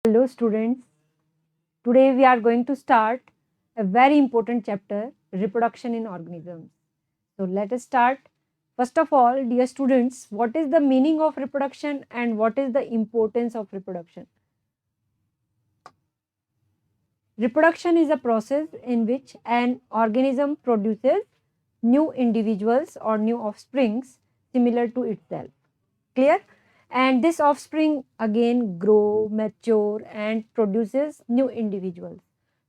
Hello students, today we are going to start a very important chapter, reproduction in organisms. So let us start. First of all, dear students, what is the meaning of reproduction and what is the importance of reproduction? Reproduction is a process in which an organism produces new individuals or new offsprings similar to itself. Clear? And this offspring again grow, mature and produces new individuals.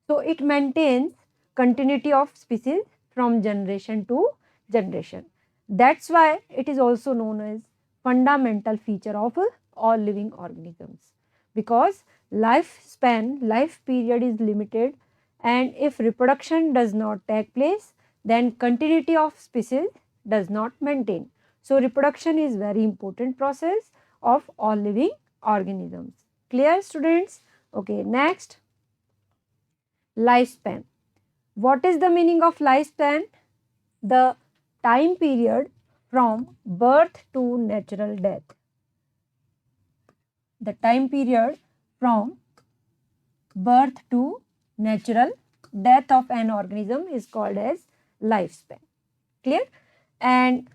So it maintains continuity of species from generation to generation. That's why it is also known as fundamental feature of all living organisms, because life period is limited, and if reproduction does not take place, then continuity of species does not maintain. So reproduction is very important process of all living organisms. Clear students? Okay, next, lifespan. What is the meaning of lifespan? The time period from birth to natural death. The time period from birth to natural death of an organism is called as lifespan. Clear? And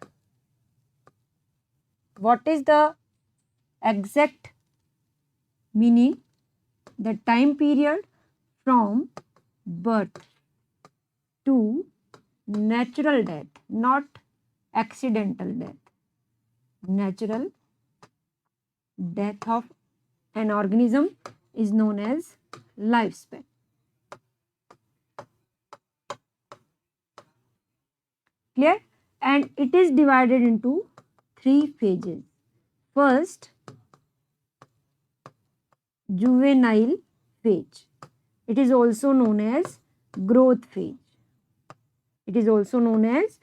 what is the exact meaning? The time period from birth to natural death, not accidental death. Natural death of an organism is known as lifespan. Clear? And it is divided into 3 phases. First, juvenile phase. It is also known as growth phase. It is also known as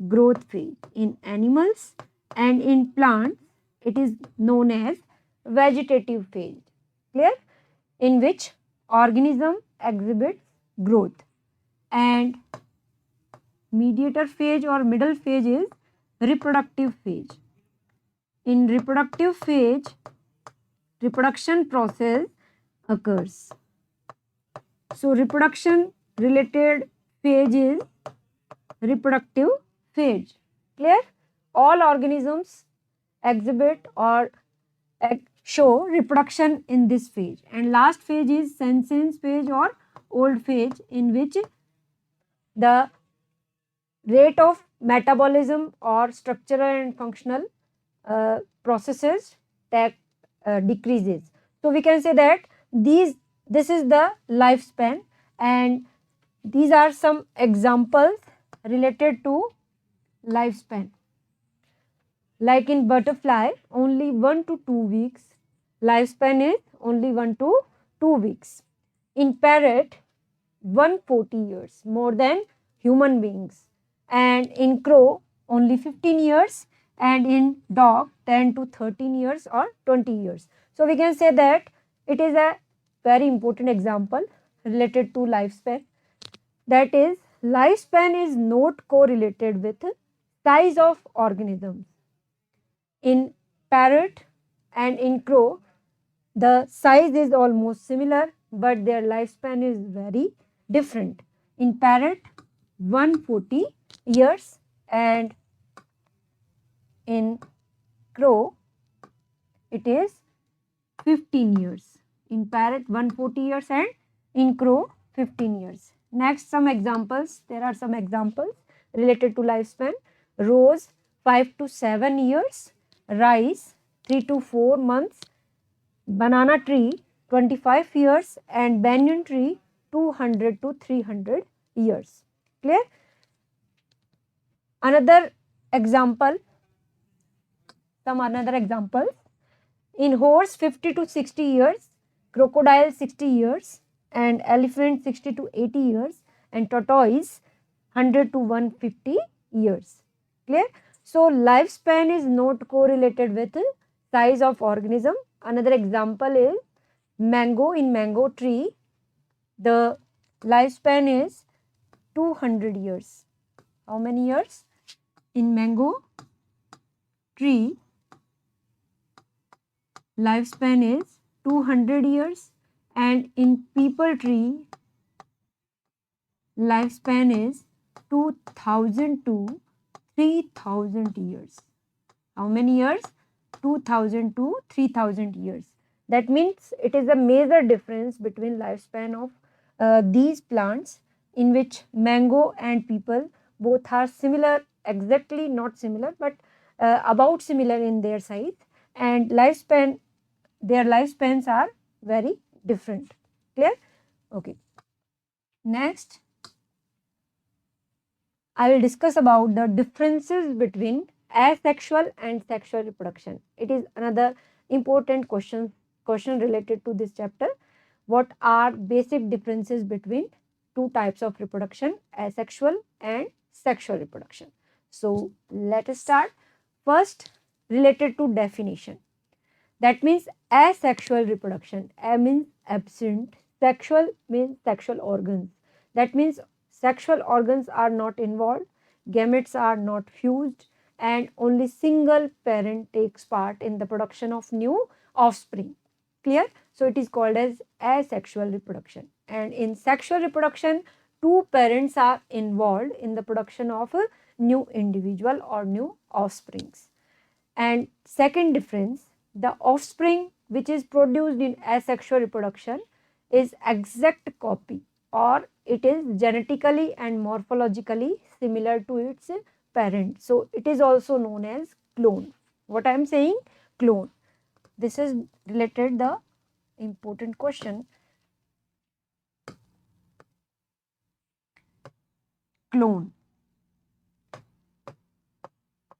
growth phase. In animals and in plants, it is known as vegetative phase. Clear? In which organism exhibits growth. And mediator phase or middle phase is reproductive phase. In reproductive phase, reproduction process occurs. So reproduction related phase is reproductive phase. Clear? All organisms exhibit or show reproduction in this phase. And last phase is senescence phase or old phase, in which the rate of metabolism or structural and functional processes decreases. So we can say that this is the lifespan, and these are some examples related to lifespan. Like in butterfly, only 1 to 2 weeks. Lifespan is only 1 to 2 weeks. In parrot, 140 years, more than human beings. And in crow, only 15 years. And in dog, 10 to 13 years or 20 years. So we can say that it is a very important example related to lifespan. That is, lifespan is not correlated with size of organisms. In parrot and in crow, the size is almost similar, but their lifespan is very different. In parrot, 140 years, and in crow, it is 15 years. In parrot, 140 years, and in crow, 15 years. Next, some examples. There are some examples related to lifespan. Rose, 5 to 7 years. Rice, 3 to 4 months. Banana tree, 25 years, and banyan tree, 200 to 300 years. Clear? Another example, some another examples. In horse, 50 to 60 years, crocodile 60 years, and elephant 60 to 80 years, and tortoise 100 to 150 years. Clear? So lifespan is not correlated with size of organism. Another example is mango. In mango tree, the lifespan is 200 years. How many years? In mango tree, lifespan is 200 years, and in people tree lifespan is 2000 to 3000 years. How many years? 2000 to 3000 years. That means it is a major difference between lifespan of these plants, in which mango and people both are similar, exactly not similar, but about similar in their size, and lifespan, their lifespans are very different. Clear? Okay. Next, I will discuss about the differences between asexual and sexual reproduction. It is another important question related to this chapter. What are basic differences between two types of reproduction, asexual and sexual reproduction? So let us start. First, related to definition. That means asexual reproduction. A means absent, sexual means sexual organs. That means sexual organs are not involved, gametes are not fused, and only single parent takes part in the production of new offspring. Clear? So it is called as asexual reproduction. And in sexual reproduction, two parents are involved in the production of a new individual or new offsprings. And second difference, the offspring which is produced in asexual reproduction is exact copy, or it is genetically and morphologically similar to its parent. So it is also known as clone. What I am saying? Clone. This is related the important question. Clone.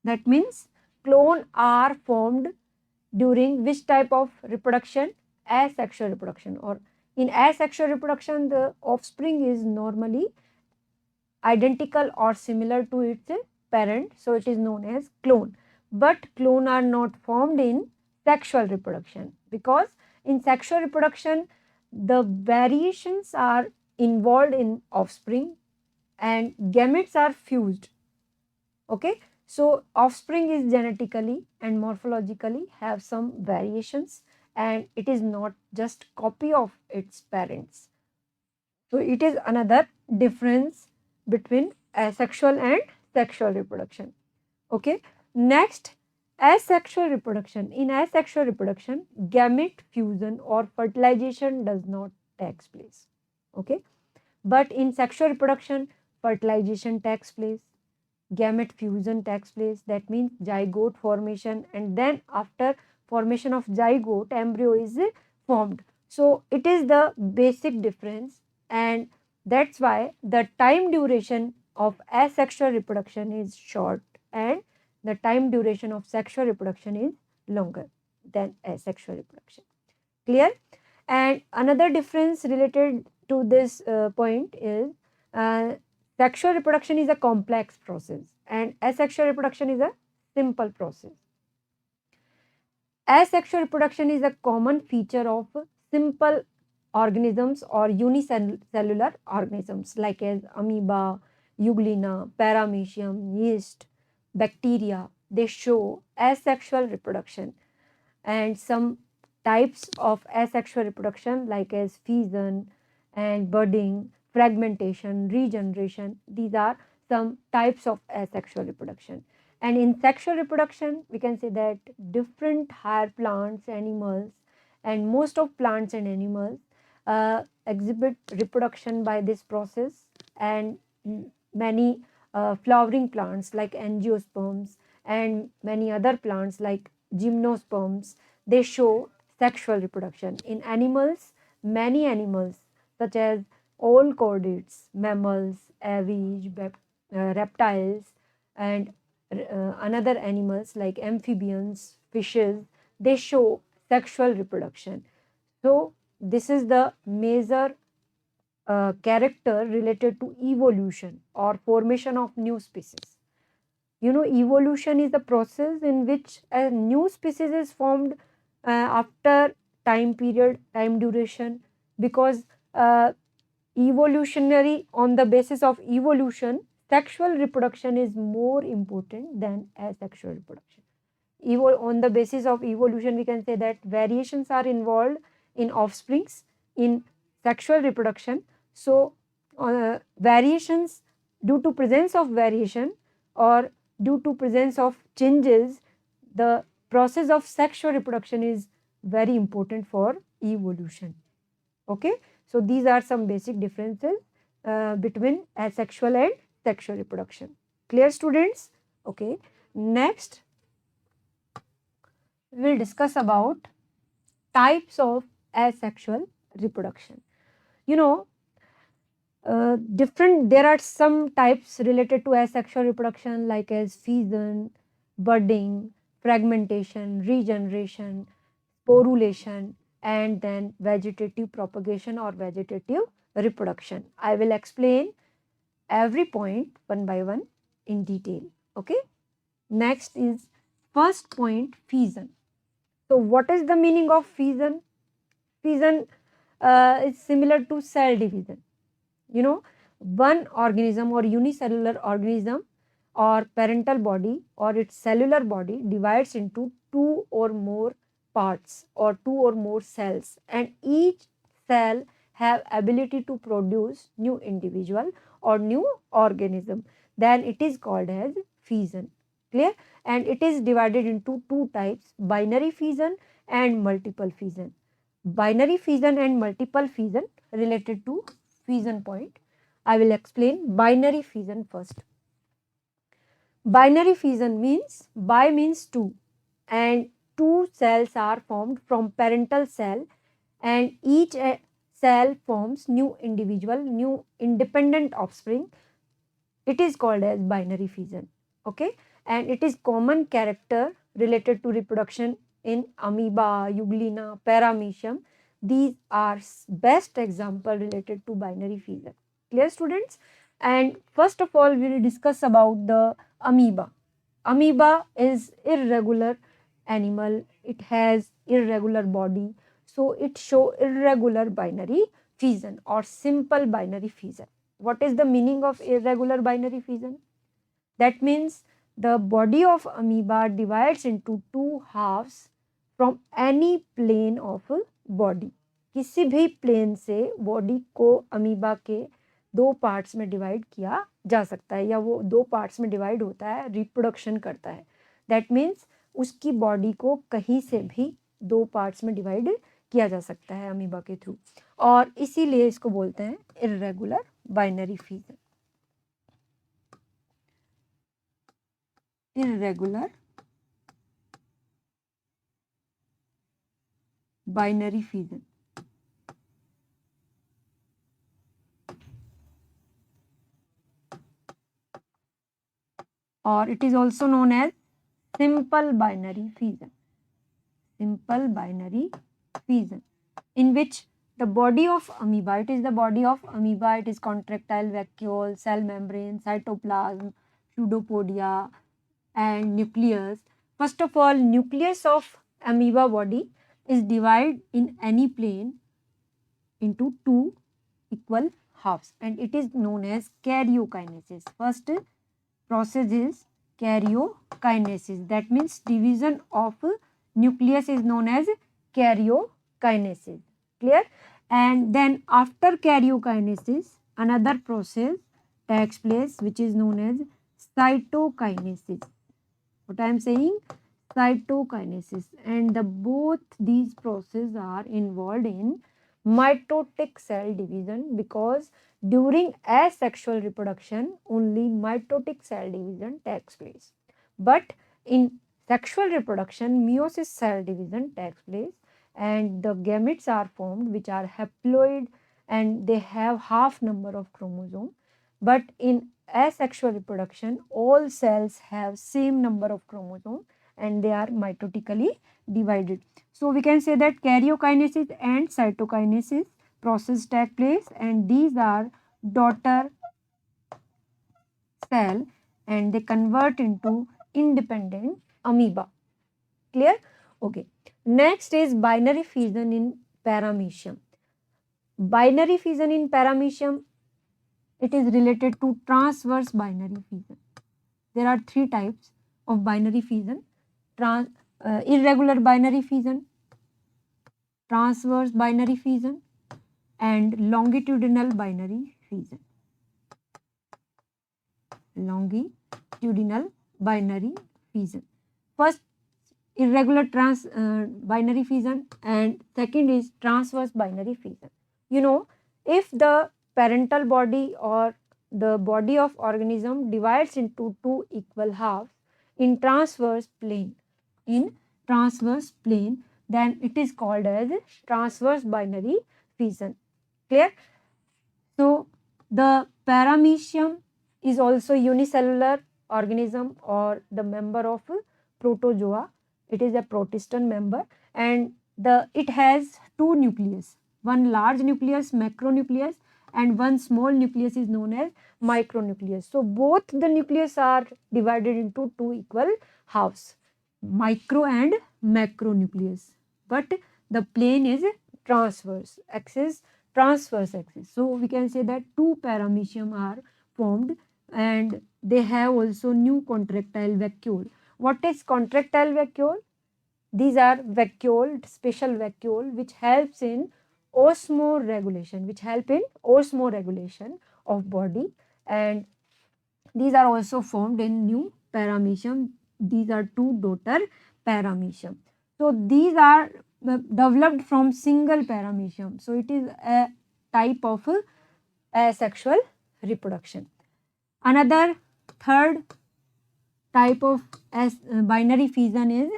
That means clone are formed during which type of reproduction? Asexual reproduction. Or in asexual reproduction, the offspring is normally identical or similar to its parent, so it is known as clone. But clone are not formed in sexual reproduction, because in sexual reproduction the variations are involved in offspring and gametes are fused. Okay, so offspring is genetically and morphologically have some variations, and it is not just copy of its parents. So it is another difference between asexual and sexual reproduction. Okay, next, asexual reproduction. In asexual reproduction, gamete fusion or fertilization does not takes place. Okay, but in sexual reproduction, fertilization takes place, gamete fusion takes place. That means zygote formation, and then after formation of zygote, embryo is formed. So it is the basic difference, and that's why the time duration of asexual reproduction is short and the time duration of sexual reproduction is longer than asexual reproduction. Clear? And another difference related to this point is uh, sexual reproduction is a complex process and asexual reproduction is a simple process. Asexual reproduction is a common feature of simple organisms or unicellular organisms like as amoeba, euglena, paramecium, yeast, bacteria. They show asexual reproduction, and some types of asexual reproduction like as fission and budding, fragmentation, regeneration, these are some types of asexual reproduction. And in sexual reproduction we can say that different higher plants, animals, and most of plants and animals exhibit reproduction by this process, and many flowering plants like angiosperms and many other plants like gymnosperms, they show sexual reproduction. In animals, many animals such as all chordates, mammals, aves, reptiles, and another animals like amphibians, fishes, they show sexual reproduction. So this is the major character related to evolution or formation of new species. You know, evolution is the process in which a new species is formed after time period, time duration, because evolutionary, on the basis of evolution, sexual reproduction is more important than asexual reproduction. On the basis of evolution, we can say that variations are involved in offsprings, in sexual reproduction. So variations, due to presence of variation or due to presence of changes, the process of sexual reproduction is very important for evolution. Okay, so these are some basic differences between asexual and sexual reproduction. Clear, students? Okay, next we will discuss about types of asexual reproduction. You know, there are some types related to asexual reproduction, like as fission, budding, fragmentation, regeneration, sporulation, and then vegetative propagation or vegetative reproduction. I will explain every point one by one in detail. Okay, next is first point, fission. So what is the meaning of fission? Fission is similar to cell division. You know, one organism or unicellular organism or parental body or its cellular body divides into two or more parts or two or more cells, and each cell have ability to produce new individual or new organism. Then it is called as fission. Clear? And it is divided into two types, binary fission and multiple fission. Binary fission and multiple fission related to fission point. I will explain binary fission first. Binary fission means bi means two, and two cells are formed from parental cell, and each cell forms new individual, new independent offspring. It is called as binary fission. Okay, and it is common character related to reproduction in amoeba, euglena, paramecium. These are best example related to binary fission. Clear, students? And first of all, we will discuss about the amoeba. Amoeba is irregular animal. It has irregular body, so it show irregular binary fission or simple binary fission. What is the meaning of irregular binary fission? That means the body of amoeba divides into two halves from any plane of body. किसी भी plane से body को amoeba के दो parts में divide किया जा सकता है, या वो दो पार्ट्स में डिवाइड होता है, रिप्रोडक्शन करता है. दैट मीन्स उसकी बॉडी को कहीं से भी दो पार्ट्स में डिवाइड किया जा सकता है अमीबा के थ्रू, और इसीलिए इसको बोलते हैं irregular binary fission. irregular binary fission. Or it is also known as simple binary fission. Simple binary fission, in which the body of amoeba, it is the body of amoeba, it is contractile vacuole, cell membrane, cytoplasm, pseudopodia, and nucleus. First of all, nucleus of amoeba body is divided in any plane into two equal halves, and it is known as karyokinesis. First process is karyokinesis. That means division of nucleus is known as karyokinesis. Clear? And then after karyokinesis, another process takes place which is known as cytokinesis. What I am saying? Cytokinesis. And both these processes are involved in mitotic cell division, because during asexual reproduction only mitotic cell division takes place. But in sexual reproduction, meiosis cell division takes place, and the gametes are formed which are haploid and they have half number of chromosomes. But in asexual reproduction, all cells have same number of chromosomes and they are mitotically divided. So we can say that karyokinesis and cytokinesis process take place, and these are daughter cell and they convert into independent amoeba. Clear? Okay. Next is binary fission in paramecium. Binary fission in paramecium, it is related to transverse binary fission. There are three types of binary fission: irregular binary fission, transverse binary fission, and longitudinal binary fission. Longitudinal binary fission. First, irregular binary fission, and second is transverse binary fission. You know, if the parental body or the body of organism divides into two equal halves in transverse plane, then it is called as transverse binary fission. Clear? So the paramecium is also unicellular organism or the member of protozoa. It is a protist member, and it has two nucleus. One large nucleus, macronucleus, and one small nucleus is known as micronucleus. So both the nucleus are divided into two equal halves, micro and macronucleus, but the plane is transverse axis. So we can say that two paramecium are formed, and they have also new contractile vacuole. What is contractile vacuole? These are vacuole, special vacuole, which helps in osmoregulation, of body, and these are also formed in new paramecium. These are two daughter paramecium. So these are developed from single paramecium. So it is a type of asexual reproduction. Another third type of binary fission is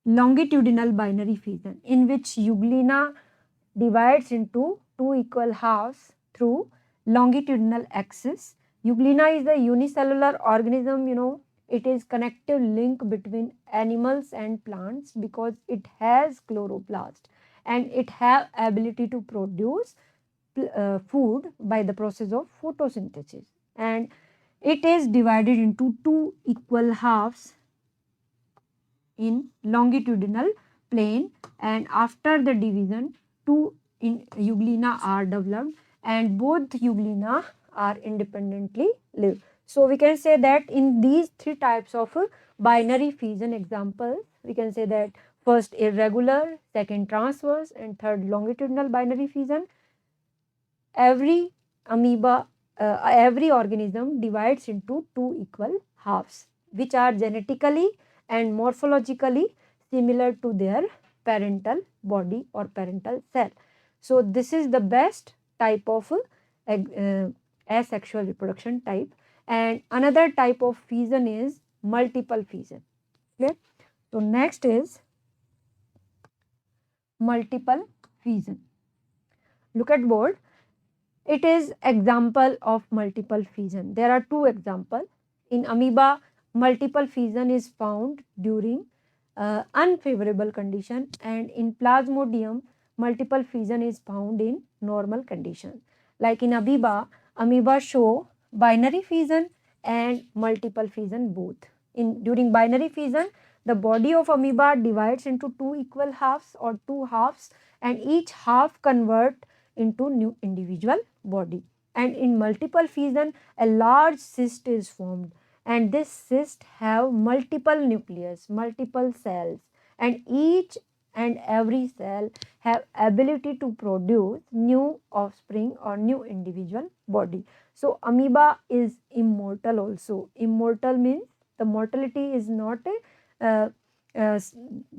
longitudinal binary fission, in which euglena divides into two equal halves through longitudinal axis. Euglena is a unicellular organism. It is connective link between animals and plants because it has chloroplast and it have ability to produce food by the process of photosynthesis, and it is divided into two equal halves in longitudinal plane, and after the division two euglena are developed, and both euglena are independently live. So we can say that in these three types of binary fission examples, we can say that first irregular, second transverse, and third longitudinal binary fission. Every amoeba, every organism divides into two equal halves, which are genetically and morphologically similar to their parental body or parental cell. So this is the best type of asexual reproduction type. And another type of fission is multiple fission. Clear? So next is multiple fission. Look at board. It is example of multiple fission. There are two examples. In amoeba, multiple fission is found during unfavorable condition, and in Plasmodium, multiple fission is found in normal condition. Like in amoeba show binary fission and multiple fission both. During binary fission, the body of amoeba divides into two equal halves or two halves, and each half convert into new individual body. And in multiple fission, a large cyst is formed, and this cyst have multiple nucleus, multiple cells, and each and every cell have ability to produce new offspring or new individual body. So amoeba is immortal also. Immortal means the mortality is not a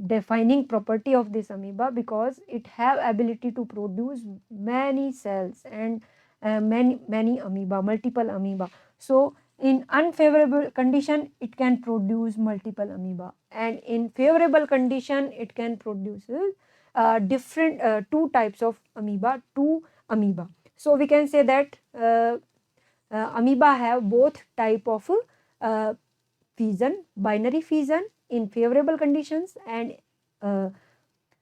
defining property of this amoeba, because it have ability to produce many cells and many amoeba, multiple amoeba. So in unfavorable condition, it can produce multiple amoeba, and in favorable condition, it can produce different two types of amoeba, two amoeba. So we can say that amoeba have both type of fission, binary fission in favorable conditions, and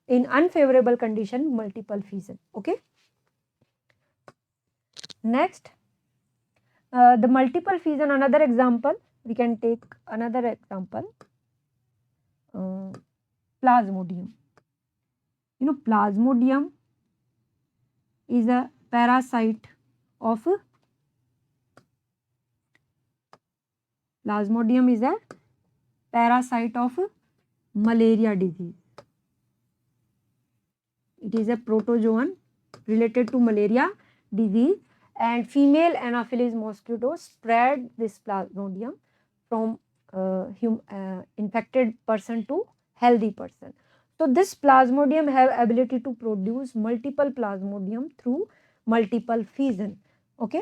in unfavorable condition, multiple fission. Okay. Next, the multiple fission, another example, we can take another example, Plasmodium. Plasmodium is a parasite of malaria disease. It is a protozoan related to malaria disease, and female Anopheles mosquitoes spread this plasmodium from infected person to healthy person. So this plasmodium have ability to produce multiple plasmodium through multiple fission. Okay,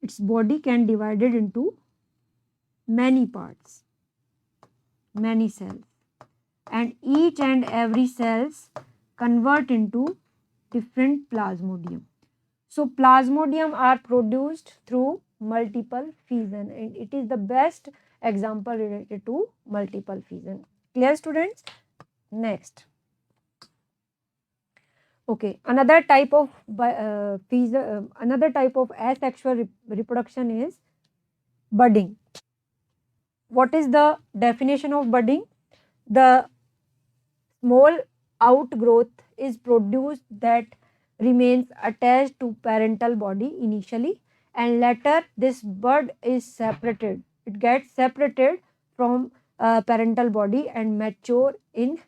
its body can divided into many parts, many cells, and each and every cells convert into different plasmodium. So plasmodium are produced through multiple fission, and it is the best example related to multiple fission. Clear, students? Next. Okay, another type of asexual reproduction is budding. What is the definition of budding? The small outgrowth is produced that remains attached to parental body initially, and later this bud is separated. It gets separated from parental body and mature in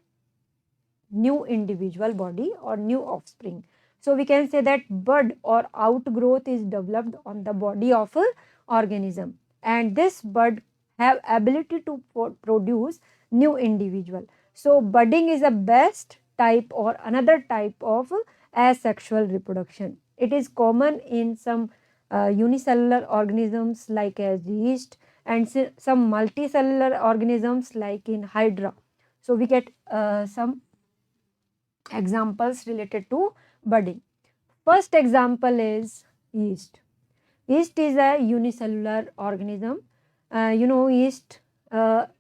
new individual body or new offspring. So we can say that bud or outgrowth is developed on the body of a organism, and this bud have ability to produce new individual. So budding is a best type or another type of asexual reproduction. It is common in some unicellular organisms like as yeast, and some multicellular organisms like in Hydra. So we get some examples related to budding. First example is yeast. Yeast is a unicellular organism. Yeast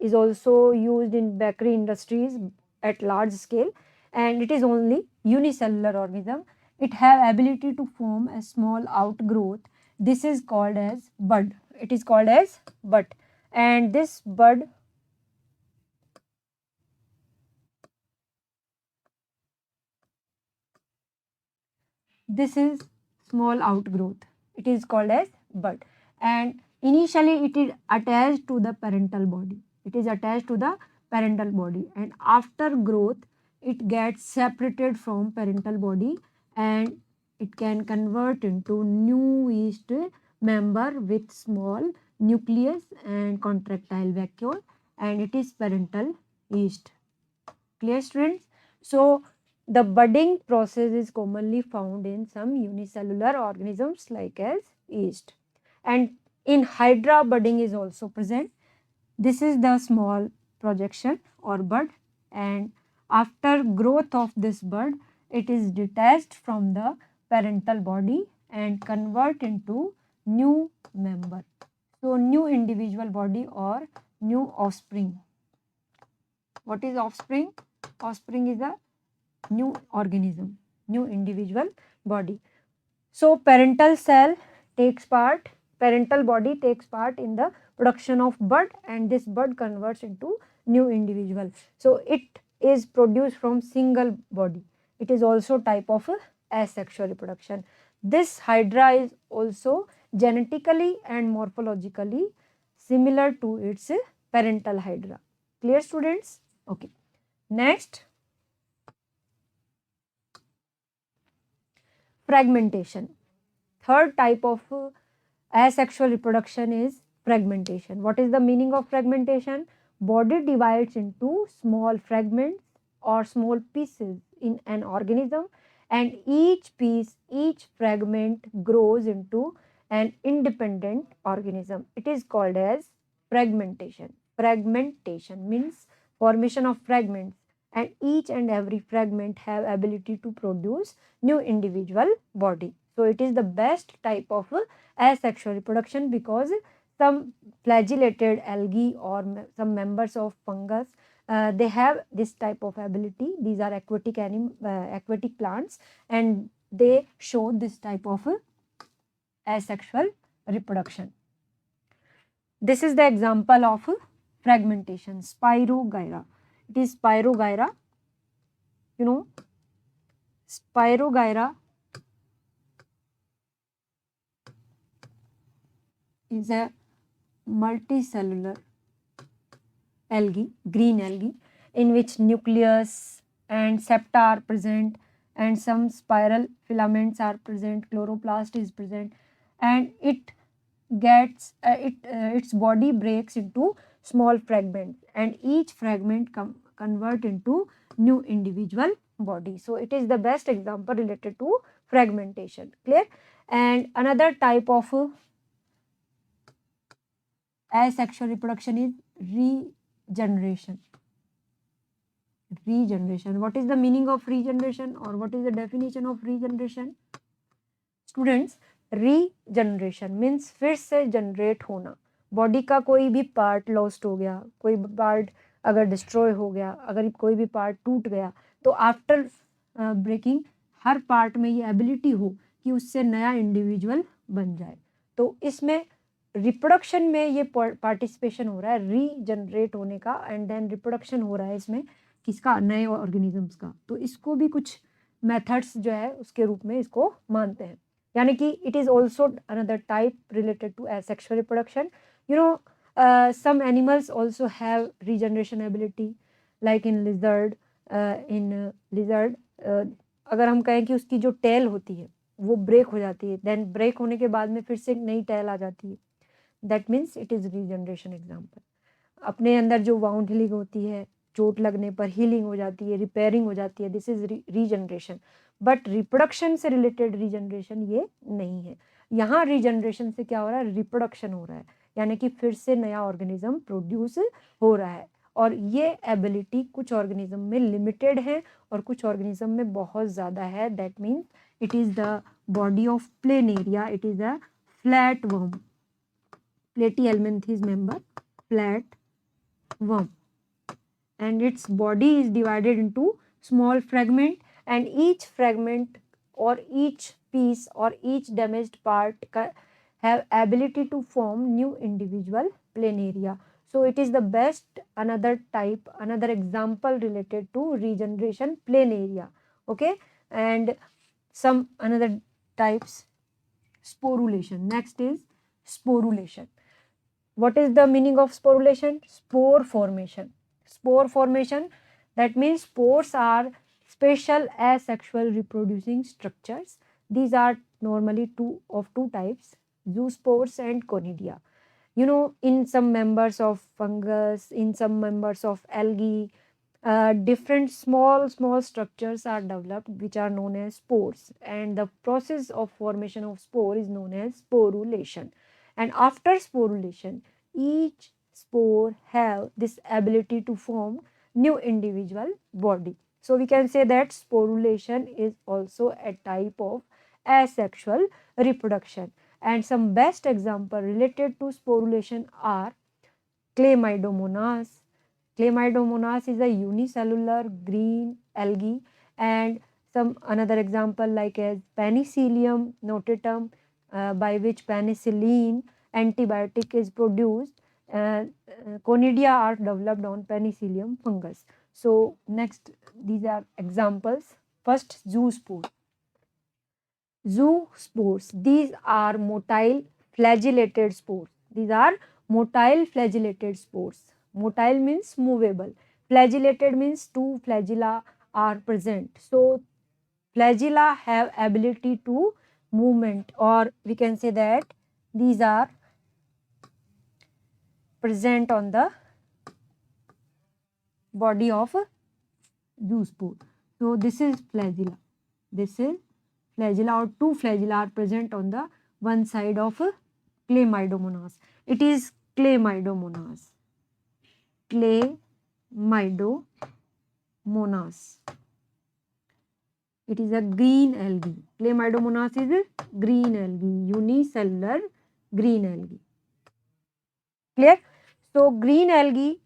is also used in bakery industries at large scale, and it is only unicellular organism. It have ability to form a small outgrowth. This is called as bud. It is called as bud, and this bud this is small outgrowth. It is called as bud, and initially it is attached to the parental body. It is attached to the parental body, and after growth it gets separated from parental body, and it can convert into new yeast member with small nucleus and contractile vacuole, and it is parental yeast. Clear, students? So the budding process is commonly found in some unicellular organisms like as yeast, and in Hydra budding is also present. This is the small projection or bud, and after growth of this bud it is detached from the parental body and convert into new member. So new individual body or new offspring. What is offspring? Offspring is a new organism, new individual body. So parental body takes part in the production of bud, and this bud converts into new individual. So it is produced from single body. It is also type of asexual reproduction. This Hydra is also genetically and morphologically similar to its parental Hydra. Clear, students? Okay. Next, fragmentation. Third type of asexual reproduction is fragmentation. What is the meaning of fragmentation? Body divides into small fragments or small pieces in an organism, and each fragment grows into an independent organism. It is called as fragmentation. Fragmentation means formation of fragments, and each and every fragment have ability to produce new individual body. So it is the best type of asexual reproduction, because some flagellated algae or some members of fungus, they have this type of ability. These are aquatic plants, and they show this type of asexual reproduction. This is the example of fragmentation. Spirogyra. It is Spirogyra. Spirogyra is a multicellular algae, green algae, in which nucleus and septa are present, and some spiral filaments are present, chloroplast is present, and its body breaks into small fragments, and each fragment convert into new individual body. So it is the best example related to fragmentation. Clear? And another type of asexual reproduction is regeneration. Regeneration. What is the meaning of regeneration, or what is the definition of regeneration? Students, regeneration means फिर से generate होना. Body का कोई भी part lost हो गया, कोई part अगर डिस्ट्रॉय हो गया, अगर कोई भी पार्ट टूट गया, तो आफ्टर ब्रेकिंग हर पार्ट में ये एबिलिटी हो कि उससे नया इंडिविजुअल बन जाए. तो इसमें रिप्रोडक्शन में ये पार्टिसिपेशन हो रहा है रीजनरेट होने का, एंड देन रिप्रोडक्शन हो रहा है इसमें किसका, नए ऑर्गेनिजम्स का. तो इसको भी कुछ मेथड्स जो है उसके रूप में इसको मानते हैं. यानी कि it is also another type related to asexual reproduction. You know, some animals also have regeneration ability, like in lizard. अगर हम कहें कि उसकी जो टेल होती है वो ब्रेक हो जाती है, देन ब्रेक होने के बाद में फिर से एक नई टेल आ जाती है, that means it is regeneration example. अपने अंदर जो वाउंड हीलिंग होती है, चोट लगने पर हीलिंग हो जाती है, रिपेयरिंग हो जाती है, this is regeneration. But reproduction से रिलेटेड रीजनरेशन ये नहीं है. यहाँ रीजनरेशन से क्या हो रहा है, रिप्रोडक्शन हो रहा है, यानी कि फिर से नया ऑर्गेनिज्म प्रोड्यूस हो रहा है. और ये एबिलिटी कुछ ऑर्गेनिज्म में लिमिटेड है और कुछ ऑर्गेनिज्म में बहुत ज़्यादा है. That means it is the body of planaria. It is a flat worm. Platyhelminthes member, flat worm, and its body is divided into small fragment, and each fragment or each piece or each damaged part have ability to form new individual planaria. So it is the best another type, another example related to regeneration, planaria. Okay, and some another types, sporulation. Next is sporulation. What is the meaning of sporulation? Spore formation. Spore formation, that means spores are special asexual reproducing structures. These are normally two types, zoospores and conidia. You know, in some members of fungus, in some members of algae, different small structures are developed which are known as spores, and the process of formation of spore is known as sporulation. And after sporulation, each spore have this ability to form new individual body. So we can say that sporulation is also a type of asexual reproduction. And some best example related to sporulation are Chlamydomonas. Chlamydomonas is a unicellular green algae, and some another example like as Penicillium notatum, by which penicillin antibiotic is produced. Conidia are developed on Penicillium fungus. So next, these are examples. First, zoospore. Zoospores, these are motile flagellated spores. These are motile flagellated spores. Motile means movable. Flagellated means two flagella are present. So flagella have ability to movement, or we can say that these are present on the body of zoospore. So this is flagella. This is flagella, or two flagella are present on the one side of Chlamydomonas. It is Chlamydomonas. Chlamydomonas. It is a green algae. Chlamydomonas is a green algae, unicellular green algae. Clear? So green algae,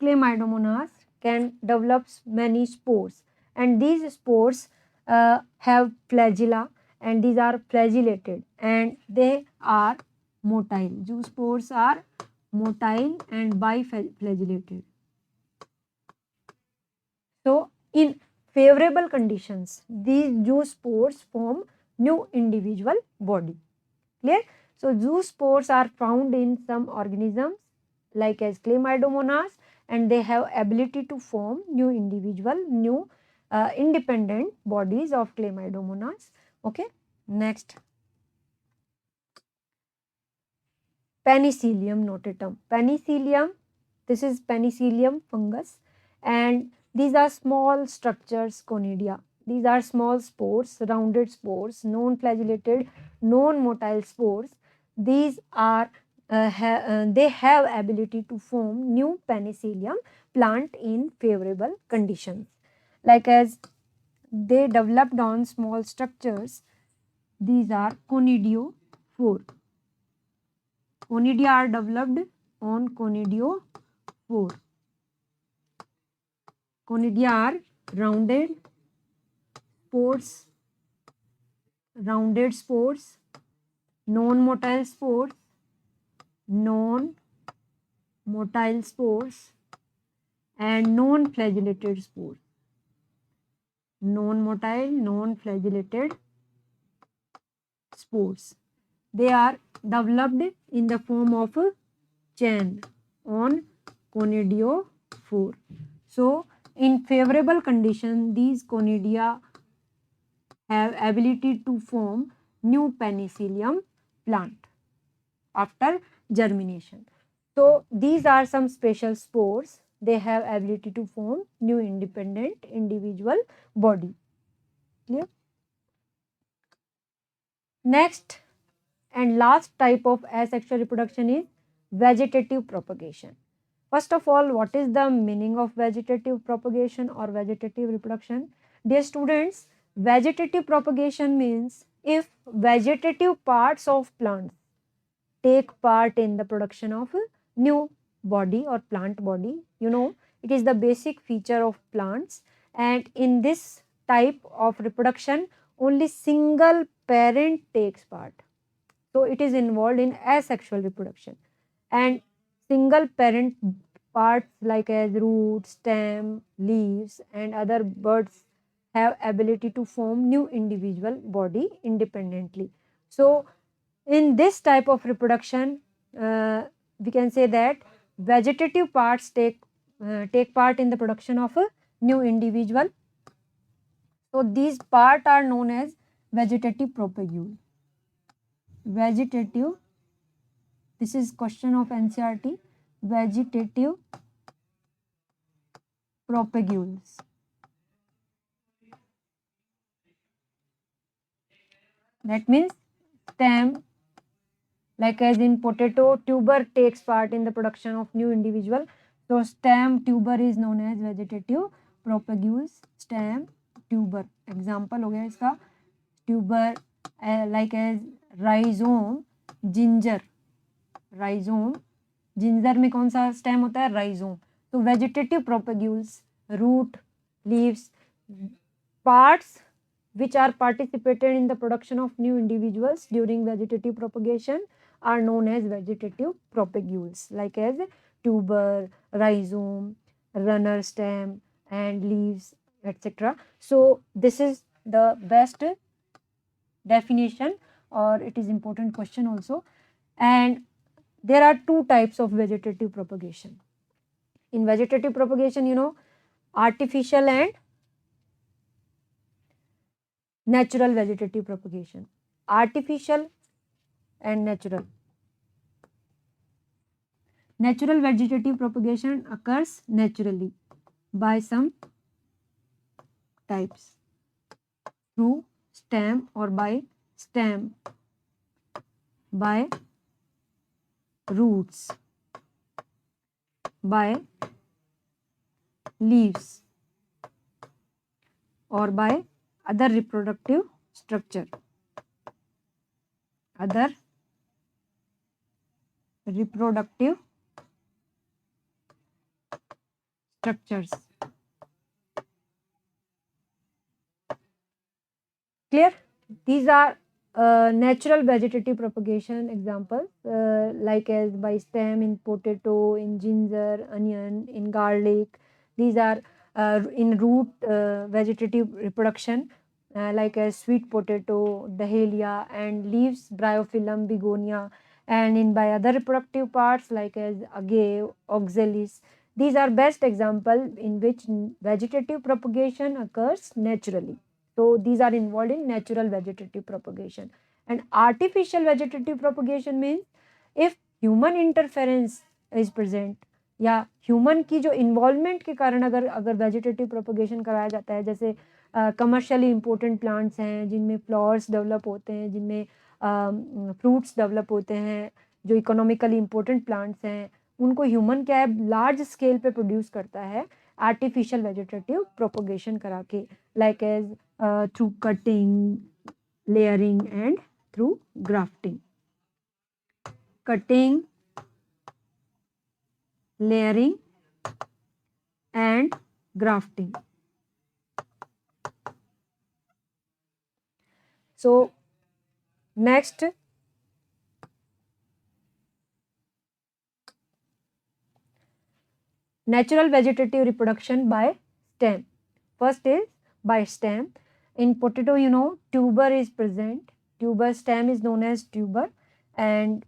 Chlamydomonas, can develop many spores, and these spores have flagella, and these are flagellated, and they are motile. Zoospores are motile and biflagellated. So in favorable conditions, these zoospores form new individual body. Clear? So zoospores are found in some organisms like as Chlamydomonas, and they have ability to form new individual, new independent bodies of Chlamydomonas. Okay, next, Penicillium notatum. Penicillium, this is Penicillium fungus, and these are small structures, conidia. These are small spores, rounded spores, non-flagellated, non-motile spores. These are they have ability to form new Penicillium plant in favorable conditions. Like as they developed on small structures, these are conidiophore. Conidia are developed on conidiophore. Conidia are rounded spores, non-motile spores, and non-flagellated spores. Non-motile, non-flagellated spores. They are developed in the form of a chain on conidiophore. So, in favorable condition, these conidia have ability to form new Penicillium plant after germination. So, these are some special spores. They have ability to form new independent individual body. Clear? Next and last type of asexual reproduction is vegetative propagation. First of all, what is the meaning of vegetative propagation or vegetative reproduction? Dear students, vegetative propagation means if vegetative parts of plants take part in the production of a new body or plant body. You know, it is the basic feature of plants, and in this type of reproduction, only single parent takes part. So, it is involved in asexual reproduction, and single parent parts like as root, stem, leaves and other birds have ability to form new individual body independently. So, in this type of reproduction, we can say that vegetative parts take part in the production of a new individual. So, these parts are known as vegetative propagule. Vegetative, this is question of NCERT, vegetative propagules. That means stem, like as in potato, tuber takes part in the production of new individual. So, stem tuber is known as vegetative propagules. Stem tuber, example हो गया इसका tuber, like as rhizome, ginger. Rhizome, ginger में कौन सा stem होता है? Rhizome. तो vegetative propagules, root, leaves, parts which are participated in the production of new individuals during vegetative propagation are known as vegetative propagules, like as tuber, rhizome, runner stem and leaves, etc. So, this is the best definition, or it is important question also. And there are two types of vegetative propagation. In vegetative propagation, you know, artificial and natural vegetative propagation. Artificial and natural. Natural vegetative propagation occurs naturally by some types, through stem or by stem, by roots, by leaves or by other reproductive structure. Other reproductive structures. Clear? These are natural vegetative propagation examples, like as by stem in potato, in ginger, onion, in garlic. These are in root vegetative reproduction, like as sweet potato, dahlia, and leaves, bryophyllum, begonia, and in by other reproductive parts like as agave, oxalis. These are best example in which vegetative propagation occurs naturally. So these are involved in natural vegetative propagation. And artificial vegetative propagation means if human interference is present, या human की जो involvement के कारण अगर vegetative propagation कराया जाता है, जैसे कमर्शियली इम्पोर्टेंट प्लांट्स हैं जिनमें फ्लावर्स डेवलप होते हैं, जिनमें फ्रूट्स डेवलप होते हैं, जो इकोनॉमिकली इम्पोर्टेंट प्लांट्स हैं, उनको ह्यूमन क्या है लार्ज स्केल पे प्रोड्यूस करता है आर्टिफिशियल वेजिटेटिव प्रोपगेशन करा के, like as through cutting, layering and through grafting. Cutting, layering and grafting. So next, natural vegetative reproduction by stem. First is by stem. In potato, you know, tuber is present. Tuber stem is known as tuber, and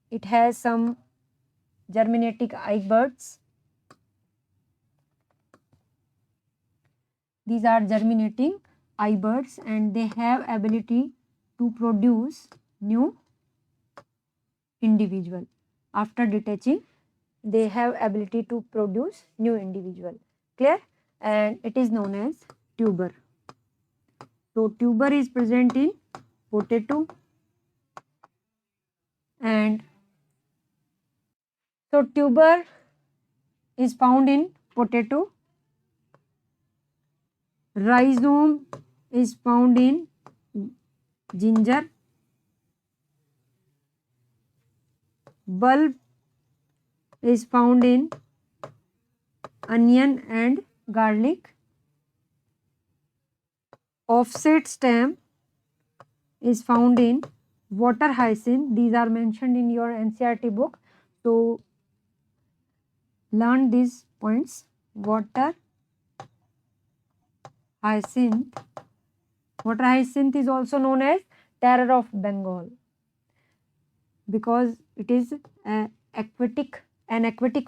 it has some germinating eyebuds. These are germinating eyebuds and they have ability to produce new individual. After detaching, they have ability to produce new individual. Clear? And it is known as tuber. So tuber is present in potato, and so tuber is found in potato. Rhizome is found in ginger. Bulb is found in onion and garlic. Offset stem is found in water hyacinth. These are mentioned in your NCERT book. So learn these points. Water hyacinth. Water hyacinth is also known as terror of Bengal because it is an aquatic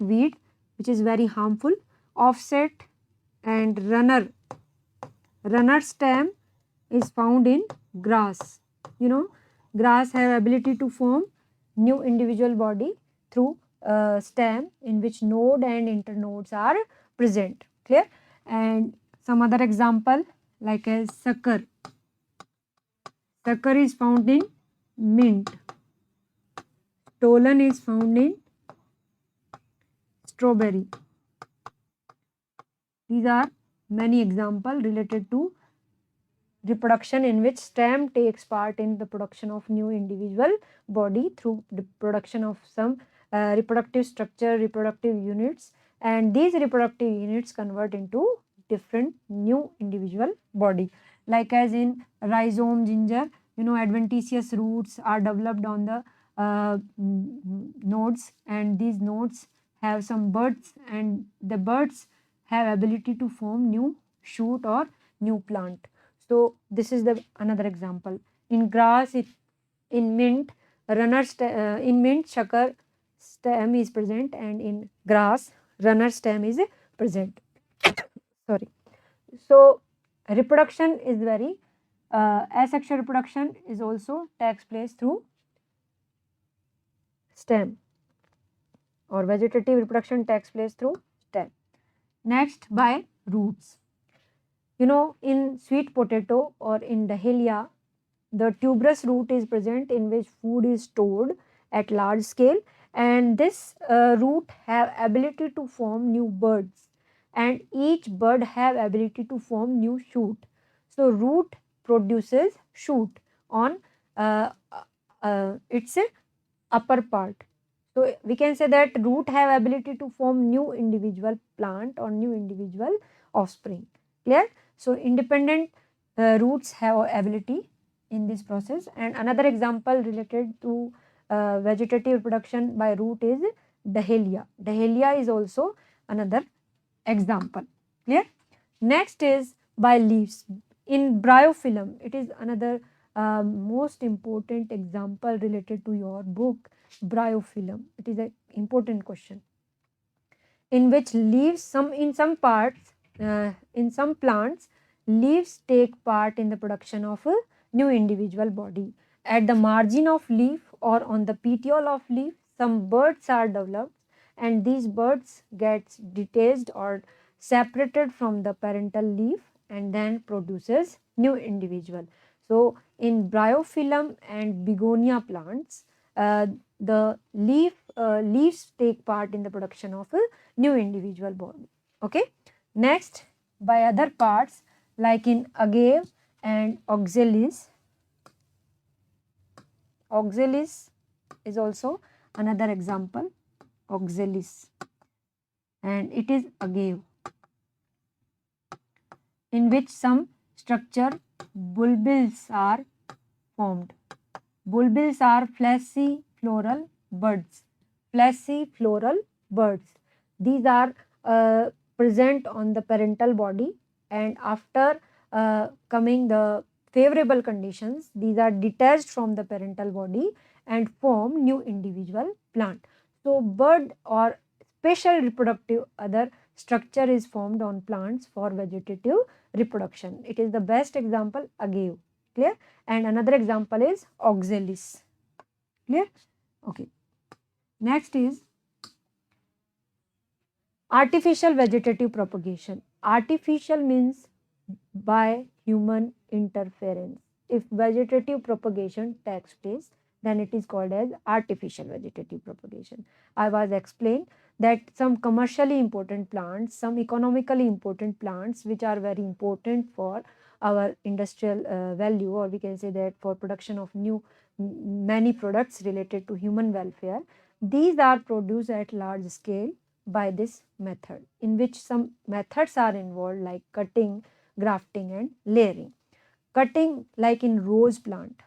weed which is very harmful. Offset and runner stem is found in grass. You know, grass have ability to form new individual body through stem in which node and internodes are present. Clear? And some other example like as sucker. Sucker is found in mint. Stolon is found in strawberry. These are many examples related to reproduction in which stem takes part in the production of new individual body through the production of some reproductive structure, reproductive units, and these reproductive units convert into different new individual body. Like as in rhizome, ginger, you know, adventitious roots are developed on the nodes, and these nodes have some buds, and the buds have ability to form new shoot or new plant. So this is the another example. In grass, in mint, in mint sucker stem is present, and in grass runner stem is present. Sorry. So reproduction is very asexual reproduction is also takes place through stem, or vegetative reproduction takes place through stem. Next, by roots. You know, in sweet potato or in dahlia, the tuberous root is present in which food is stored at large scale, and this root have ability to form new buds, and each bud have ability to form new shoot. So root produces shoot on its upper part. So we can say that root have ability to form new individual plant or new individual offspring. Clear? So independent roots have ability in this process. And another example related to vegetative reproduction by root is dahlia. Dahlia is also another example. Clear? Next is by leaves. In bryophyllum, it is another most important example related to your book, bryophyllum. It is an important question. in which leaves in some parts, in some plants, leaves take part in the production of a new individual body. At the margin of leaf or on the petiole of leaf, some buds are developed, and these buds gets detached or separated from the parental leaf and then produces new individual. So in bryophyllum and begonia plants, the leaves take part in the production of a new individual body. Okay. Next, by other parts like in agave and oxalis. Oxalis is also another example, oxalis, and it is agave, in which some structure bulbils are formed. Bulbils are fleshy floral buds. Fleshy floral buds. These are present on the parental body, and after coming the favorable conditions, these are detached from the parental body and form new individual plant. So bud or special reproductive other structure is formed on plants for vegetative reproduction. It is the best example, agave. Clear? And another example is oxalis. Clear? Okay. Next is artificial vegetative propagation. Artificial means by human interference. If vegetative propagation takes place, then it is called as artificial vegetative propagation. I was explained that some commercially important plants, some economically important plants which are very important for our industrial value, or we can say that for production of many products related to human welfare, these are produced at large scale by this method, in which some methods are involved like cutting, grafting and layering. Cutting, like in rose plant,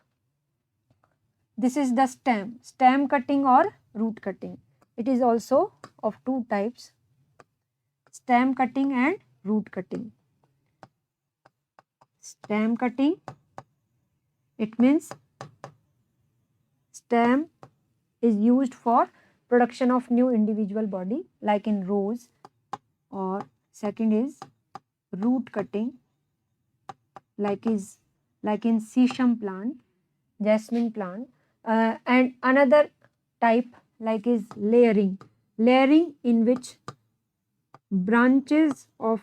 this is the stem cutting or root cutting. It is also of two types, stem cutting and root cutting. Stem cutting, it means stem is used for production of new individual body like in rose, or second is root cutting like in sesame plant, jasmine plant, and another type like is layering. Layering, in which branches of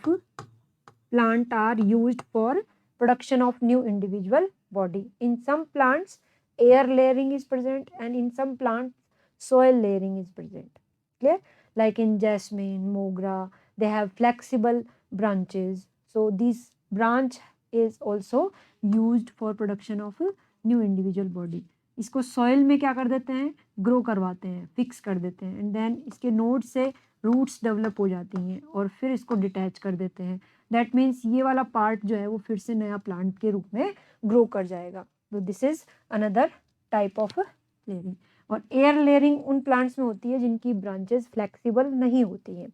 plant are used for production of new individual body. In some plants air layering is present, and in some plants soil layering is present. Clear? Like in jasmine, mogra, they have flexible branches, so this branch is also used for production of new individual body. इसको soil में क्या कर देते हैं, grow करवाते हैं, fix कर देते हैं, एंड देन इसके नोड से रूट्स डेवलप हो जाती हैं और फिर इसको डिटैच कर देते हैं. दैट मीन्स ये वाला पार्ट जो है वो फिर से नया प्लांट के रूप में ग्रो कर जाएगा. तो this is another type of layering. और एयर लेयरिंग उन प्लांट्स में होती है जिनकी ब्रांचेस फ्लेक्सिबल नहीं होती हैं,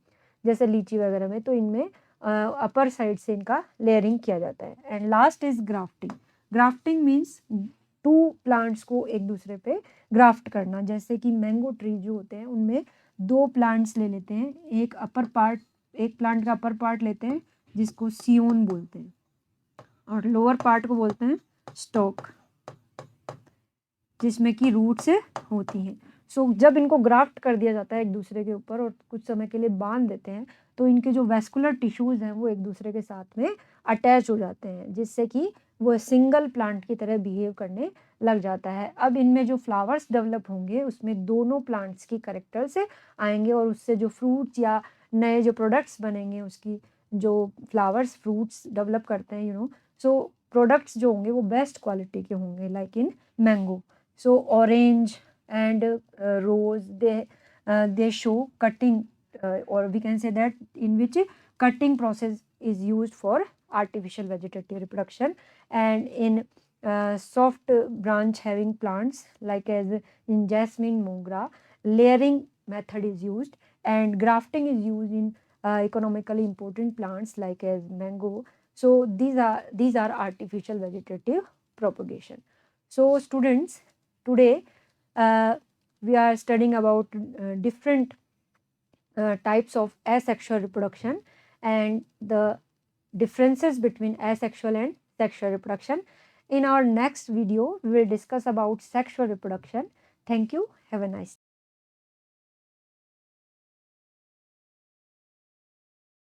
जैसे लीची वगैरह में, तो इनमें अपर साइड से इनका लेयरिंग किया जाता है. And last is grafting. Grafting means two plants को एक दूसरे पे ग्राफ्ट करना. जैसे कि मैंगो ट्री जो होते हैं उनमें दो प्लांट्स ले लेते हैं, एक प्लांट का अपर पार्ट लेते हैं जिसको सियोन बोलते हैं, और लोअर पार्ट को बोलते हैं स्टॉक, जिसमें कि रूट्स होती हैं. सो जब इनको ग्राफ्ट कर दिया जाता है एक दूसरे के ऊपर और कुछ समय के लिए बांध देते हैं, तो इनके जो वेस्कुलर टिश्यूज़ हैं वो एक दूसरे के साथ में अटैच हो जाते हैं, जिससे कि वो सिंगल प्लांट की तरह बिहेव करने लग जाता है. अब इनमें जो फ्लावर्स डेवलप होंगे उसमें दोनों प्लांट्स की करेक्टर से आएंगे, और उससे जो फ्रूट्स या नए जो प्रोडक्ट्स बनेंगे, उसकी जो फ्लावर्स फ्रूट्स डेवलप करते हैं सो प्रोडक्ट्स जो होंगे वो बेस्ट क्वालिटी के होंगे, like in mango. So orange and rose, they show cutting, or we can say that in which cutting process is used for artificial vegetative reproduction. And in soft branch having plants like as in jasmine, mogra, layering method is used, and grafting is used in economically important plants like as mango. So these are artificial vegetative propagation. So students, today we are studying about different types of asexual reproduction and the differences between asexual and sexual reproduction. In our next video, we will discuss about sexual reproduction. Thank you. Have a nice day.